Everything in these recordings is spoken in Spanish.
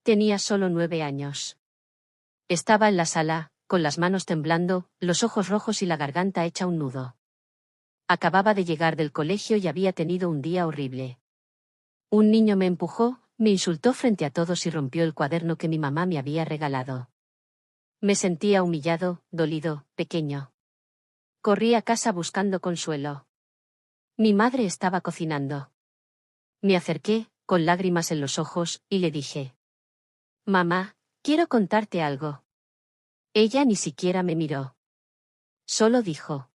Tenía solo 9 años. Estaba en la sala, con las manos temblando, los ojos rojos y la garganta hecha un nudo. Acababa de llegar del colegio y había tenido un día horrible. Un niño me empujó, me insultó frente a todos y rompió el cuaderno que mi mamá me había regalado. Me sentía humillado, dolido, pequeño. Corrí a casa buscando consuelo. Mi madre estaba cocinando. Me acerqué, con lágrimas en los ojos, y le dije: «Mamá, quiero contarte algo». Ella ni siquiera me miró. Solo dijo: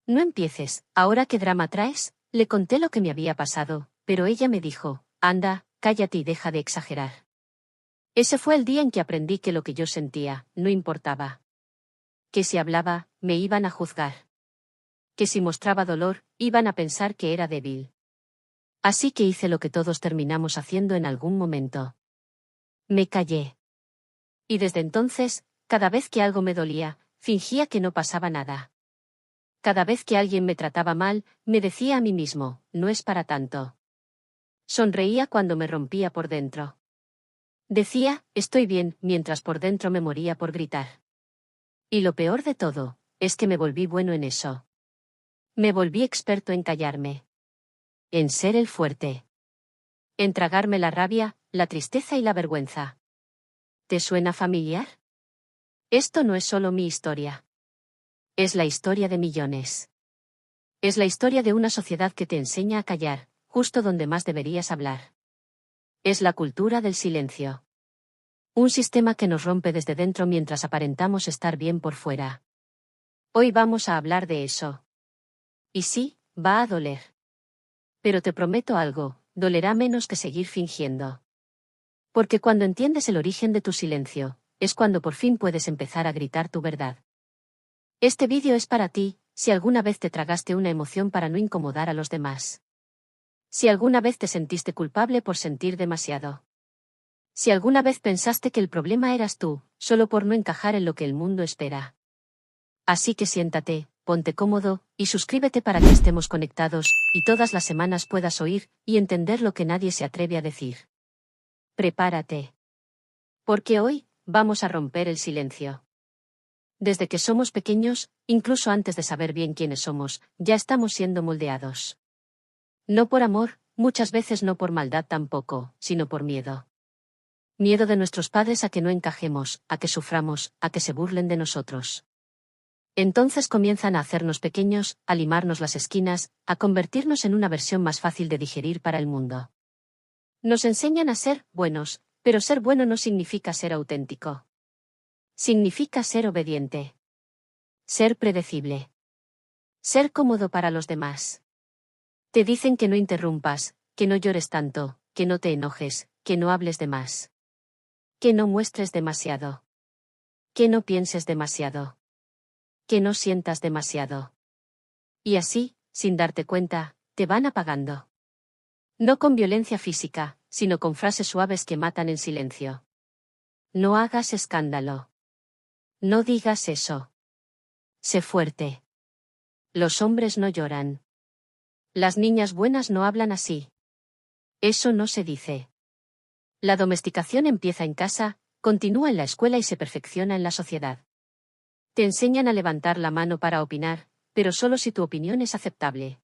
«No empieces, ¿ahora qué drama traes?». Le conté lo que me había pasado, pero ella me dijo: «Anda, cállate y deja de exagerar». Ese fue el día en que aprendí que lo que yo sentía, no importaba. Que si hablaba, me iban a juzgar. Que si mostraba dolor, iban a pensar que era débil. Así que hice lo que todos terminamos haciendo en algún momento. Me callé. Y desde entonces, cada vez que algo me dolía, fingía que no pasaba nada. Cada vez que alguien me trataba mal, me decía a mí mismo: «No es para tanto». Sonreía cuando me rompía por dentro. Decía: «Estoy bien», mientras por dentro me moría por gritar. Y lo peor de todo, es que me volví bueno en eso. Me volví experto en callarme. En ser el fuerte. En tragarme la rabia, la tristeza y la vergüenza. ¿Te suena familiar? Esto no es solo mi historia. Es la historia de millones. Es la historia de una sociedad que te enseña a callar, justo donde más deberías hablar. Es la cultura del silencio. Un sistema que nos rompe desde dentro mientras aparentamos estar bien por fuera. Hoy vamos a hablar de eso. Y sí, va a doler. Pero te prometo algo, dolerá menos que seguir fingiendo. Porque cuando entiendes el origen de tu silencio, es cuando por fin puedes empezar a gritar tu verdad. Este vídeo es para ti, si alguna vez te tragaste una emoción para no incomodar a los demás. Si alguna vez te sentiste culpable por sentir demasiado. Si alguna vez pensaste que el problema eras tú, solo por no encajar en lo que el mundo espera. Así que siéntate, ponte cómodo, y suscríbete para que estemos conectados, y todas las semanas puedas oír y entender lo que nadie se atreve a decir. Prepárate. Porque hoy, vamos a romper el silencio. Desde que somos pequeños, incluso antes de saber bien quiénes somos, ya estamos siendo moldeados. No por amor, muchas veces no por maldad tampoco, sino por miedo. Miedo de nuestros padres a que no encajemos, a que suframos, a que se burlen de nosotros. Entonces comienzan a hacernos pequeños, a limarnos las esquinas, a convertirnos en una versión más fácil de digerir para el mundo. Nos enseñan a ser buenos, pero ser bueno no significa ser auténtico. Significa ser obediente. Ser predecible. Ser cómodo para los demás. Te dicen que no interrumpas, que no llores tanto, que no te enojes, que no hables de más. Que no muestres demasiado. Que no pienses demasiado. Que no sientas demasiado. Y así, sin darte cuenta, te van apagando. No con violencia física, sino con frases suaves que matan en silencio. No hagas escándalo. No digas eso. Sé fuerte. Los hombres no lloran. Las niñas buenas no hablan así. Eso no se dice. La domesticación empieza en casa, continúa en la escuela y se perfecciona en la sociedad. Te enseñan a levantar la mano para opinar, pero solo si tu opinión es aceptable.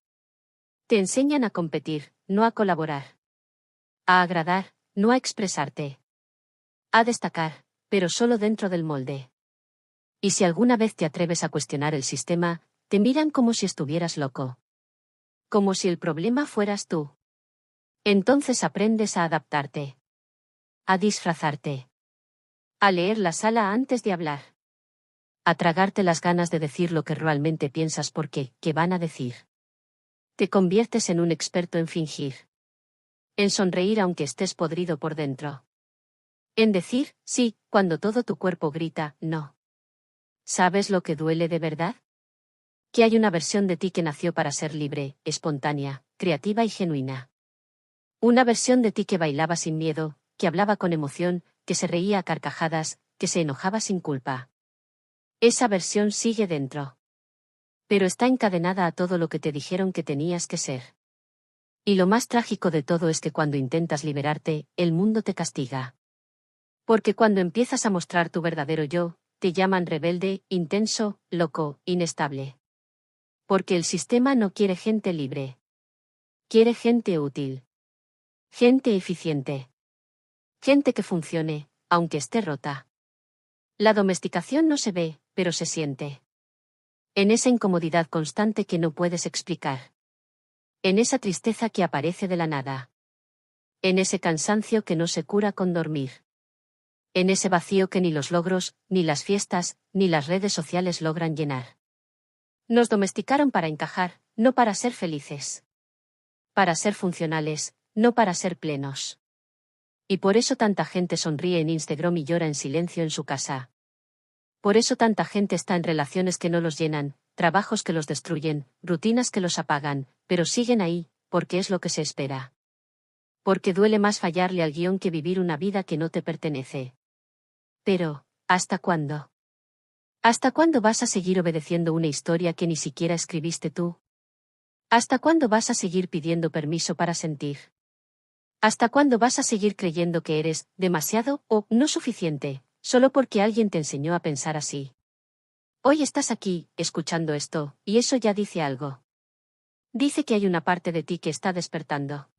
Te enseñan a competir, no a colaborar. A agradar, no a expresarte. A destacar, pero solo dentro del molde. Y si alguna vez te atreves a cuestionar el sistema, te miran como si estuvieras loco. Como si el problema fueras tú. Entonces aprendes a adaptarte. A disfrazarte. A leer la sala antes de hablar. A tragarte las ganas de decir lo que realmente piensas porque, ¿qué van a decir? Te conviertes en un experto en fingir. En sonreír aunque estés podrido por dentro. En decir, sí, cuando todo tu cuerpo grita, no. ¿Sabes lo que duele de verdad? Que hay una versión de ti que nació para ser libre, espontánea, creativa y genuina. Una versión de ti que bailaba sin miedo, que hablaba con emoción, que se reía a carcajadas, que se enojaba sin culpa. Esa versión sigue dentro. Pero está encadenada a todo lo que te dijeron que tenías que ser. Y lo más trágico de todo es que cuando intentas liberarte, el mundo te castiga. Porque cuando empiezas a mostrar tu verdadero yo, te llaman rebelde, intenso, loco, inestable. Porque el sistema no quiere gente libre. Quiere gente útil. Gente eficiente. Gente que funcione, aunque esté rota. La domesticación no se ve, pero se siente. En esa incomodidad constante que no puedes explicar. En esa tristeza que aparece de la nada. En ese cansancio que no se cura con dormir. En ese vacío que ni los logros, ni las fiestas, ni las redes sociales logran llenar. Nos domesticaron para encajar, no para ser felices. Para ser funcionales, no para ser plenos. Y por eso tanta gente sonríe en Instagram y llora en silencio en su casa. Por eso tanta gente está en relaciones que no los llenan, trabajos que los destruyen, rutinas que los apagan, pero siguen ahí, porque es lo que se espera. Porque duele más fallarle al guión que vivir una vida que no te pertenece. Pero, ¿hasta cuándo? ¿Hasta cuándo vas a seguir obedeciendo una historia que ni siquiera escribiste tú? ¿Hasta cuándo vas a seguir pidiendo permiso para sentir? ¿Hasta cuándo vas a seguir creyendo que eres demasiado o no suficiente, solo porque alguien te enseñó a pensar así? Hoy estás aquí, escuchando esto, y eso ya dice algo. Dice que hay una parte de ti que está despertando.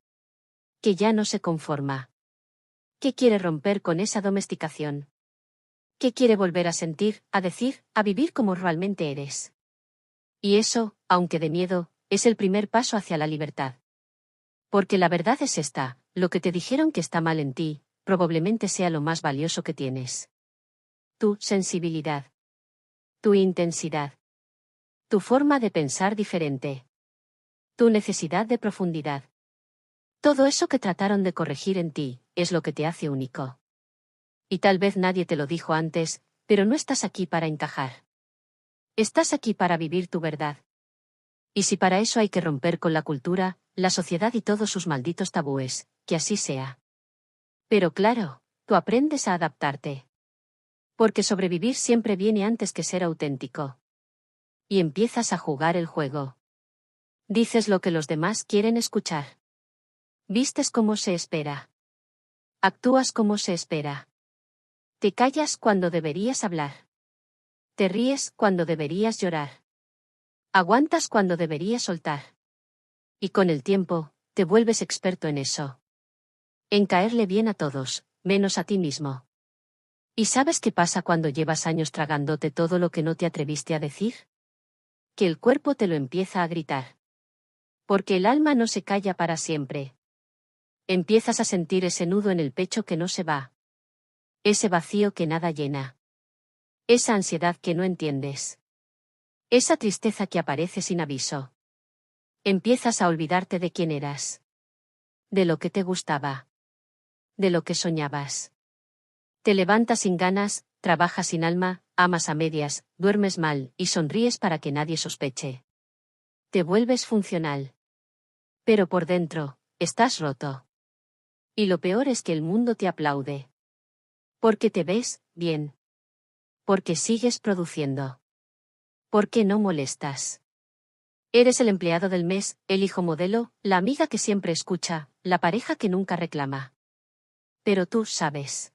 Que ya no se conforma. Que quiere romper con esa domesticación. Que quiere volver a sentir, a decir, a vivir como realmente eres. Y eso, aunque de miedo, es el primer paso hacia la libertad. Porque la verdad es esta, lo que te dijeron que está mal en ti, probablemente sea lo más valioso que tienes. Tu sensibilidad. Tu intensidad. Tu forma de pensar diferente. Tu necesidad de profundidad. Todo eso que trataron de corregir en ti, es lo que te hace único. Y tal vez nadie te lo dijo antes, pero no estás aquí para encajar. Estás aquí para vivir tu verdad. Y si para eso hay que romper con la cultura, la sociedad y todos sus malditos tabúes, que así sea. Pero claro, tú aprendes a adaptarte. Porque sobrevivir siempre viene antes que ser auténtico. Y empiezas a jugar el juego. Dices lo que los demás quieren escuchar. Vistes como se espera. Actúas como se espera. Te callas cuando deberías hablar. Te ríes cuando deberías llorar. Aguantas cuando deberías soltar. Y con el tiempo, te vuelves experto en eso. En caerle bien a todos, menos a ti mismo. ¿Y sabes qué pasa cuando llevas años tragándote todo lo que no te atreviste a decir? Que el cuerpo te lo empieza a gritar. Porque el alma no se calla para siempre. Empiezas a sentir ese nudo en el pecho que no se va. Ese vacío que nada llena. Esa ansiedad que no entiendes. Esa tristeza que aparece sin aviso. Empiezas a olvidarte de quién eras. De lo que te gustaba. De lo que soñabas. Te levantas sin ganas, trabajas sin alma, amas a medias, duermes mal y sonríes para que nadie sospeche. Te vuelves funcional. Pero por dentro, estás roto. Y lo peor es que el mundo te aplaude. Porque te ves bien. Porque sigues produciendo. Porque no molestas. Eres el empleado del mes, el hijo modelo, la amiga que siempre escucha, la pareja que nunca reclama. Pero tú sabes.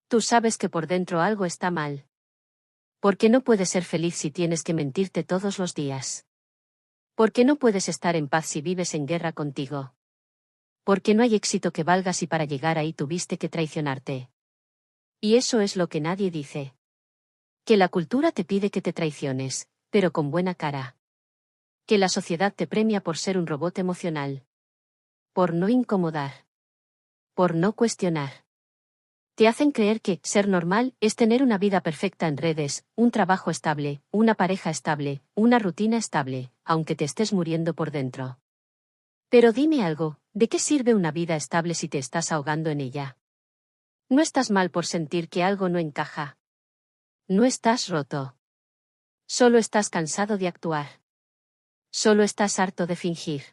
Tú sabes que por dentro algo está mal. Porque no puedes ser feliz si tienes que mentirte todos los días. Porque no puedes estar en paz si vives en guerra contigo. Porque no hay éxito que valga si para llegar ahí tuviste que traicionarte. Y eso es lo que nadie dice. Que la cultura te pide que te traiciones, pero con buena cara. Que la sociedad te premia por ser un robot emocional. Por no incomodar. Por no cuestionar. Te hacen creer que ser normal es tener una vida perfecta en redes, un trabajo estable, una pareja estable, una rutina estable, aunque te estés muriendo por dentro. Pero dime algo, ¿de qué sirve una vida estable si te estás ahogando en ella? No estás mal por sentir que algo no encaja. No estás roto. Solo estás cansado de actuar. Solo estás harto de fingir.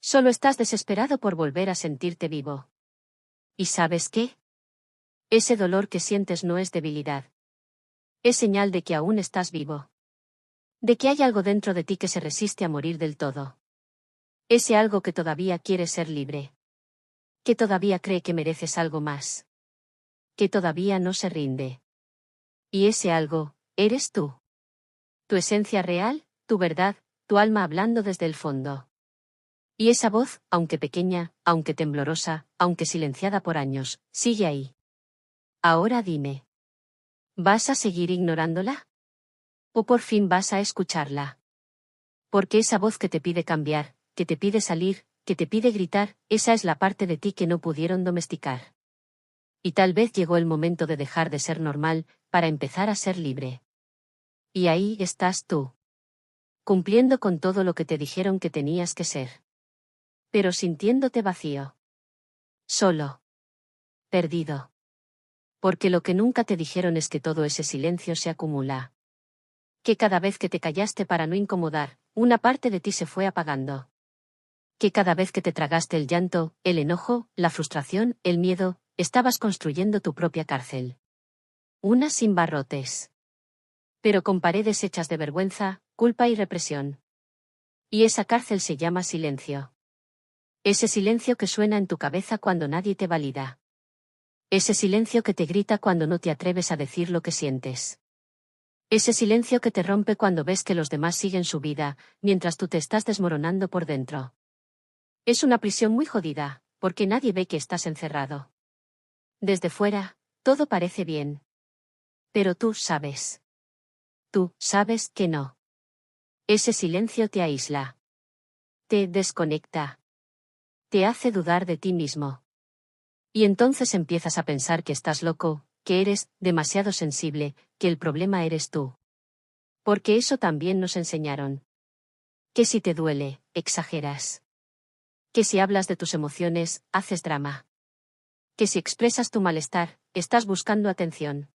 Solo estás desesperado por volver a sentirte vivo. ¿Y sabes qué? Ese dolor que sientes no es debilidad. Es señal de que aún estás vivo. De que hay algo dentro de ti que se resiste a morir del todo. Ese algo que todavía quiere ser libre. Que todavía cree que mereces algo más. que todavía no se rinde. Y ese algo, eres tú. Tu esencia real, tu verdad, tu alma hablando desde el fondo. Y esa voz, aunque pequeña, aunque temblorosa, aunque silenciada por años, sigue ahí. Ahora dime. ¿Vas a seguir ignorándola? ¿O por fin vas a escucharla? Porque esa voz que te pide cambiar, que te pide salir, que te pide gritar, esa es la parte de ti que no pudieron domesticar. Y tal vez llegó el momento de dejar de ser normal, para empezar a ser libre. Y ahí estás tú. Cumpliendo con todo lo que te dijeron que tenías que ser. Pero sintiéndote vacío. Solo. Perdido. Porque lo que nunca te dijeron es que todo ese silencio se acumula. Que cada vez que te callaste para no incomodar, una parte de ti se fue apagando. Que cada vez que te tragaste el llanto, el enojo, la frustración, el miedo, estabas construyendo tu propia cárcel. Una sin barrotes. Pero con paredes hechas de vergüenza, culpa y represión. Y esa cárcel se llama silencio. Ese silencio que suena en tu cabeza cuando nadie te valida. Ese silencio que te grita cuando no te atreves a decir lo que sientes. Ese silencio que te rompe cuando ves que los demás siguen su vida, mientras tú te estás desmoronando por dentro. Es una prisión muy jodida, porque nadie ve que estás encerrado. Desde fuera, todo parece bien. Pero tú sabes. Tú sabes que no. Ese silencio te aísla. Te desconecta. Te hace dudar de ti mismo. Y entonces empiezas a pensar que estás loco, que eres demasiado sensible, que el problema eres tú. Porque eso también nos enseñaron. Que si te duele, exageras. Que si hablas de tus emociones, haces drama. Que si expresas tu malestar, estás buscando atención.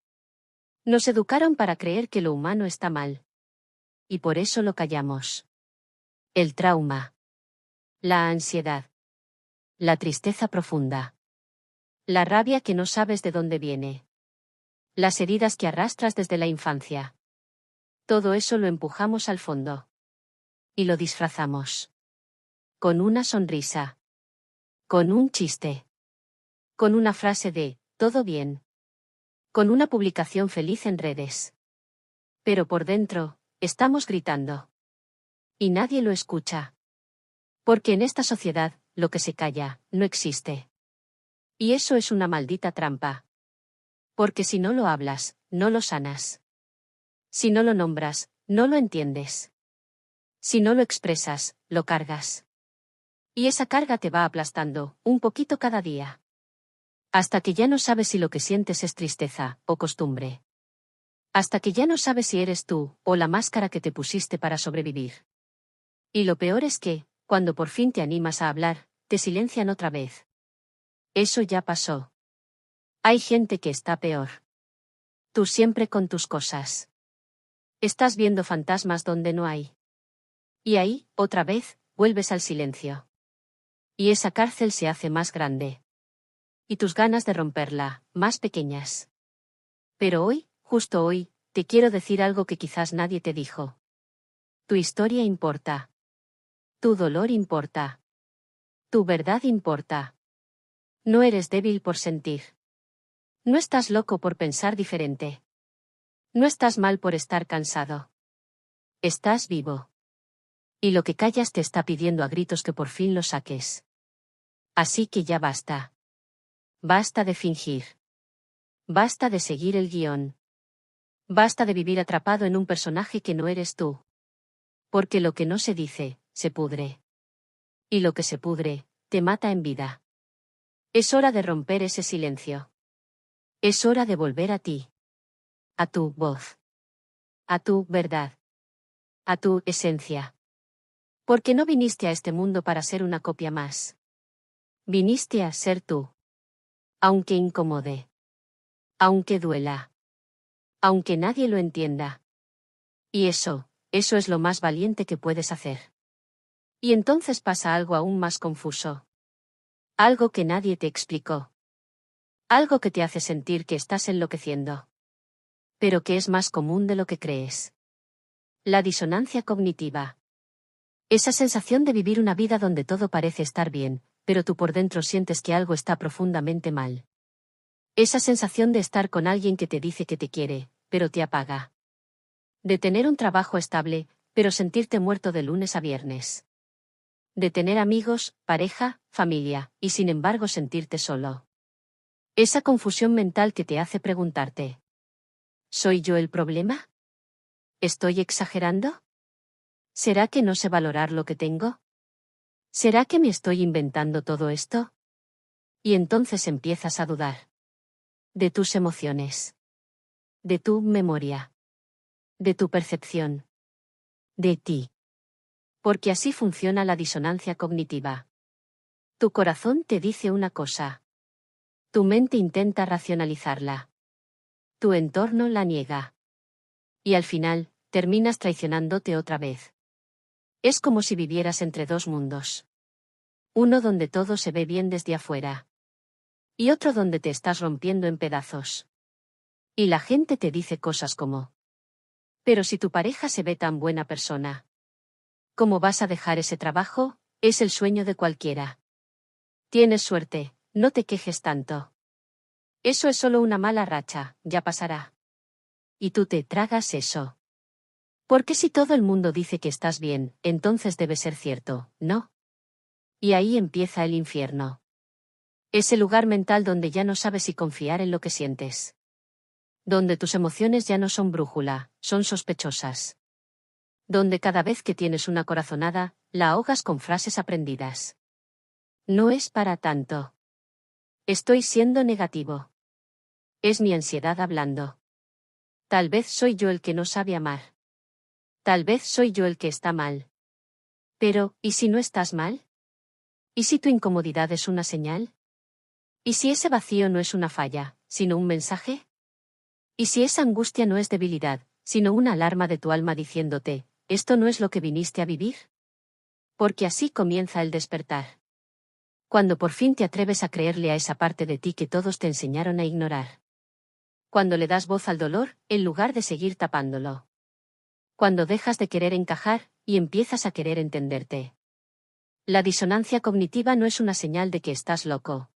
Nos educaron para creer que lo humano está mal. Y por eso lo callamos. El trauma. La ansiedad. La tristeza profunda. La rabia que no sabes de dónde viene. Las heridas que arrastras desde la infancia. Todo eso lo empujamos al fondo. Y lo disfrazamos. Con una sonrisa. Con un chiste. Con una frase de, todo bien. Con una publicación feliz en redes. Pero por dentro, estamos gritando. Y nadie lo escucha. Porque en esta sociedad, lo que se calla, no existe. Y eso es una maldita trampa. Porque si no lo hablas, no lo sanas. Si no lo nombras, no lo entiendes. Si no lo expresas, lo cargas. Y esa carga te va aplastando, un poquito cada día. Hasta que ya no sabes si lo que sientes es tristeza, o costumbre. Hasta que ya no sabes si eres tú, o la máscara que te pusiste para sobrevivir. Y lo peor es que, cuando por fin te animas a hablar, te silencian otra vez. Eso ya pasó. Hay gente que está peor. Tú siempre con tus cosas. Estás viendo fantasmas donde no hay. Y ahí, otra vez, vuelves al silencio. Y esa cárcel se hace más grande. Y tus ganas de romperla, más pequeñas. Pero hoy, justo hoy, te quiero decir algo que quizás nadie te dijo. Tu historia importa. Tu dolor importa. Tu verdad importa. No eres débil por sentir. No estás loco por pensar diferente. No estás mal por estar cansado. Estás vivo. Y lo que callas te está pidiendo a gritos que por fin lo saques. Así que ya basta. Basta de fingir. Basta de seguir el guión. Basta de vivir atrapado en un personaje que no eres tú. Porque lo que no se dice, se pudre. Y lo que se pudre, te mata en vida. Es hora de romper ese silencio. Es hora de volver a ti. A tu voz. A tu verdad. A tu esencia. Porque no viniste a este mundo para ser una copia más. Viniste a ser tú. Aunque incomode. Aunque duela. Aunque nadie lo entienda. Y eso es lo más valiente que puedes hacer. Y entonces pasa algo aún más confuso. Algo que nadie te explicó. Algo que te hace sentir que estás enloqueciendo. Pero que es más común de lo que crees. La disonancia cognitiva. Esa sensación de vivir una vida donde todo parece estar bien, pero tú por dentro sientes que algo está profundamente mal. Esa sensación de estar con alguien que te dice que te quiere, pero te apaga. De tener un trabajo estable, pero sentirte muerto de lunes a viernes. De tener amigos, pareja, familia, y sin embargo sentirte solo. Esa confusión mental que te hace preguntarte: ¿soy yo el problema? ¿Estoy exagerando? ¿Será que no sé valorar lo que tengo? ¿Será que me estoy inventando todo esto? Y entonces empiezas a dudar. De tus emociones. De tu memoria. De tu percepción. De ti. Porque así funciona la disonancia cognitiva. Tu corazón te dice una cosa. Tu mente intenta racionalizarla. Tu entorno la niega. Y al final, terminas traicionándote otra vez. Es como si vivieras entre dos mundos. Uno donde todo se ve bien desde afuera. Y otro donde te estás rompiendo en pedazos. Y la gente te dice cosas como: pero si tu pareja se ve tan buena persona, ¿cómo vas a dejar ese trabajo? Es el sueño de cualquiera. Tienes suerte, no te quejes tanto. Eso es solo una mala racha, ya pasará. Y tú te tragas eso. Porque si todo el mundo dice que estás bien, entonces debe ser cierto, ¿no? Y ahí empieza el infierno. Ese lugar mental donde ya no sabes si confiar en lo que sientes. Donde tus emociones ya no son brújula, son sospechosas. Donde cada vez que tienes una corazonada, la ahogas con frases aprendidas. No es para tanto. Estoy siendo negativo. Es mi ansiedad hablando. Tal vez soy yo el que no sabe amar. Tal vez soy yo el que está mal. Pero, ¿y si no estás mal? ¿Y si tu incomodidad es una señal? ¿Y si ese vacío no es una falla, sino un mensaje? ¿Y si esa angustia no es debilidad, sino una alarma de tu alma diciéndote: esto no es lo que viniste a vivir? Porque así comienza el despertar. Cuando por fin te atreves a creerle a esa parte de ti que todos te enseñaron a ignorar. Cuando le das voz al dolor, en lugar de seguir tapándolo. Cuando dejas de querer encajar, y empiezas a querer entenderte. La disonancia cognitiva no es una señal de que estás loco.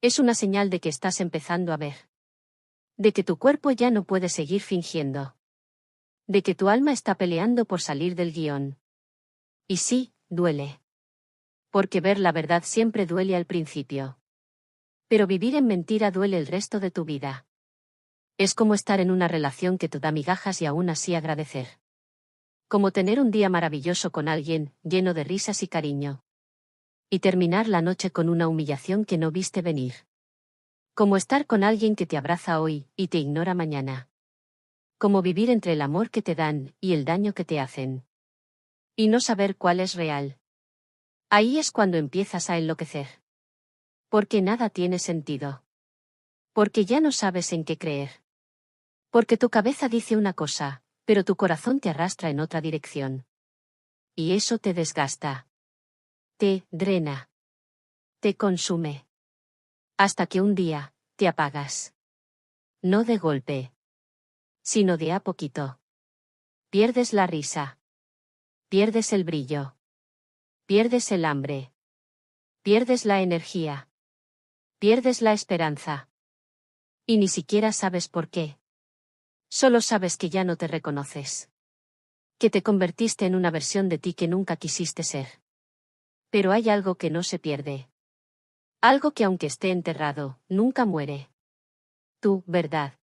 Es una señal de que estás empezando a ver. De que tu cuerpo ya no puede seguir fingiendo. De que tu alma está peleando por salir del guión. Y sí, duele. Porque ver la verdad siempre duele al principio. Pero vivir en mentira duele el resto de tu vida. Es como estar en una relación que te da migajas y aún así agradecer. Como tener un día maravilloso con alguien, lleno de risas y cariño. Y terminar la noche con una humillación que no viste venir. Como estar con alguien que te abraza hoy, y te ignora mañana. Como vivir entre el amor que te dan, y el daño que te hacen. Y no saber cuál es real. Ahí es cuando empiezas a enloquecer. Porque nada tiene sentido. Porque ya no sabes en qué creer. Porque tu cabeza dice una cosa, pero tu corazón te arrastra en otra dirección. Y eso te desgasta. Te drena. Te consume. Hasta que un día, te apagas. No de golpe. Sino de a poquito. Pierdes la risa. Pierdes el brillo. Pierdes el hambre. Pierdes la energía. Pierdes la esperanza. Y ni siquiera sabes por qué. Solo sabes que ya no te reconoces. Que te convertiste en una versión de ti que nunca quisiste ser. Pero hay algo que no se pierde. Algo que aunque esté enterrado, nunca muere. Tu verdad.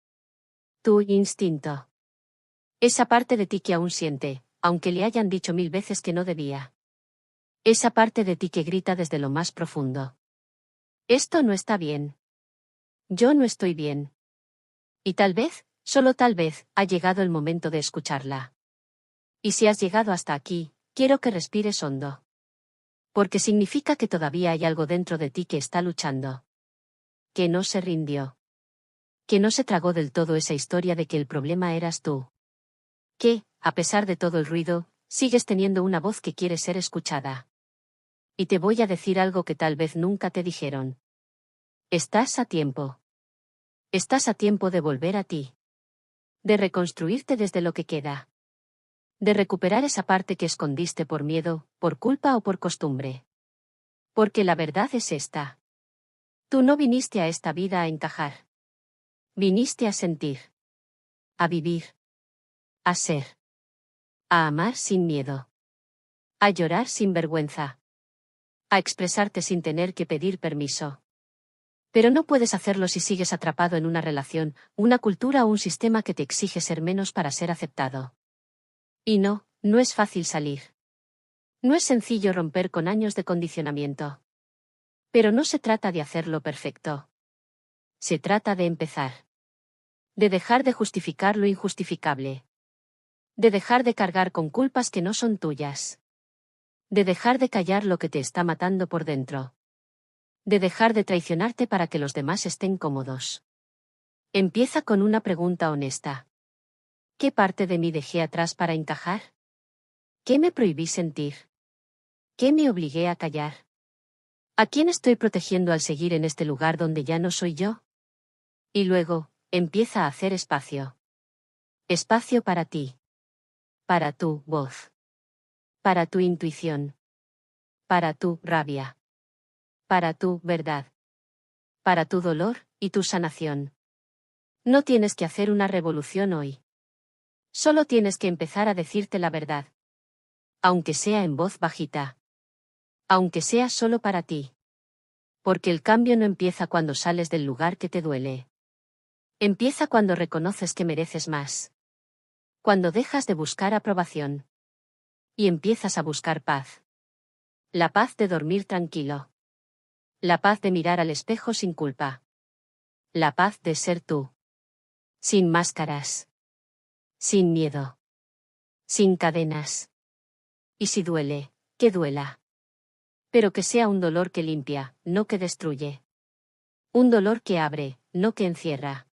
Tu instinto. Esa parte de ti que aún siente, aunque le hayan dicho 1000 veces que no debía. Esa parte de ti que grita desde lo más profundo. Esto no está bien. Yo no estoy bien. Y tal vez, solo tal vez, ha llegado el momento de escucharla. Y si has llegado hasta aquí, quiero que respires hondo. Porque significa que todavía hay algo dentro de ti que está luchando. Que no se rindió. Que no se tragó del todo esa historia de que el problema eras tú. Que, a pesar de todo el ruido, sigues teniendo una voz que quiere ser escuchada. Y te voy a decir algo que tal vez nunca te dijeron. Estás a tiempo. Estás a tiempo de volver a ti. De reconstruirte desde lo que queda. De recuperar esa parte que escondiste por miedo, por culpa o por costumbre. Porque la verdad es esta. Tú no viniste a esta vida a encajar. Viniste a sentir. A vivir. A ser. A amar sin miedo. A llorar sin vergüenza. A expresarte sin tener que pedir permiso. Pero no puedes hacerlo si sigues atrapado en una relación, una cultura o un sistema que te exige ser menos para ser aceptado. Y no, no es fácil salir. No es sencillo romper con años de condicionamiento. Pero no se trata de hacerlo perfecto. Se trata de empezar. De dejar de justificar lo injustificable. De dejar de cargar con culpas que no son tuyas. De dejar de callar lo que te está matando por dentro. De dejar de traicionarte para que los demás estén cómodos. Empieza con una pregunta honesta. ¿Qué parte de mí dejé atrás para encajar? ¿Qué me prohibí sentir? ¿Qué me obligué a callar? ¿A quién estoy protegiendo al seguir en este lugar donde ya no soy yo? Y luego, empieza a hacer espacio. Espacio para ti. Para tu voz. Para tu intuición. Para tu rabia. Para tu verdad. Para tu dolor y tu sanación. No tienes que hacer una revolución hoy. Solo tienes que empezar a decirte la verdad. Aunque sea en voz bajita. Aunque sea solo para ti. Porque el cambio no empieza cuando sales del lugar que te duele. Empieza cuando reconoces que mereces más. Cuando dejas de buscar aprobación. Y empiezas a buscar paz. La paz de dormir tranquilo. La paz de mirar al espejo sin culpa. La paz de ser tú. Sin máscaras. Sin miedo. Sin cadenas. Y si duele, que duela. Pero que sea un dolor que limpia, no que destruye. Un dolor que abre, no que encierra.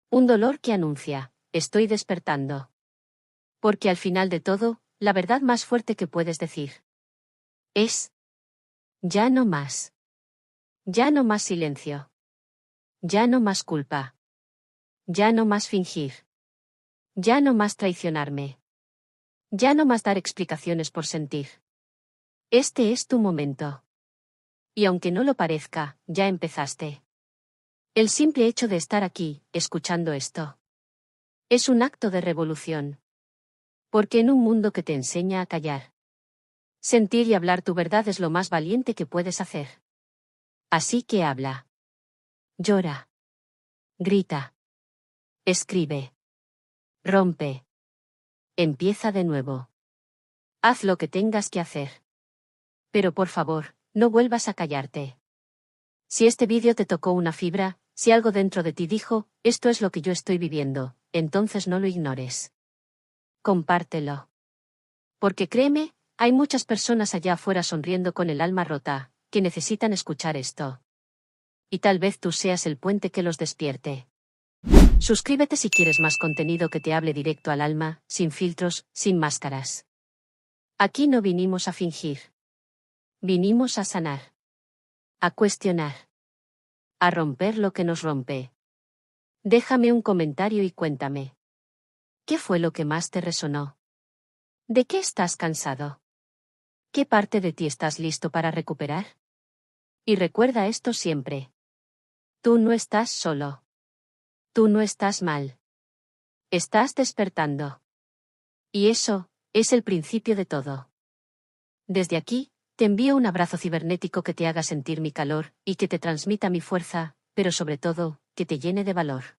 Un dolor que anuncia, estoy despertando. Porque al final de todo, la verdad más fuerte que puedes decir es: ya no más. Ya no más silencio. Ya no más culpa. Ya no más fingir. Ya no más traicionarme. Ya no más dar explicaciones por sentir. Este es tu momento. Y aunque no lo parezca, ya empezaste. El simple hecho de estar aquí, escuchando esto, es un acto de revolución. Porque en un mundo que te enseña a callar, sentir y hablar tu verdad es lo más valiente que puedes hacer. Así que habla. Llora. Grita. Escribe. Rompe. Empieza de nuevo. Haz lo que tengas que hacer. Pero por favor, no vuelvas a callarte. Si este vídeo te tocó una fibra, si algo dentro de ti dijo, esto es lo que yo estoy viviendo, entonces no lo ignores. Compártelo. Porque créeme, hay muchas personas allá afuera sonriendo con el alma rota, que necesitan escuchar esto. Y tal vez tú seas el puente que los despierte. Suscríbete si quieres más contenido que te hable directo al alma, sin filtros, sin máscaras. Aquí no vinimos a fingir. Vinimos a sanar. A cuestionar. A romper lo que nos rompe. Déjame un comentario y cuéntame. ¿Qué fue lo que más te resonó? ¿De qué estás cansado? ¿Qué parte de ti estás listo para recuperar? Y recuerda esto siempre. Tú no estás solo. Tú no estás mal. Estás despertando. Y eso, es el principio de todo. Desde aquí, te envío un abrazo cibernético que te haga sentir mi calor, y que te transmita mi fuerza, pero sobre todo, que te llene de valor.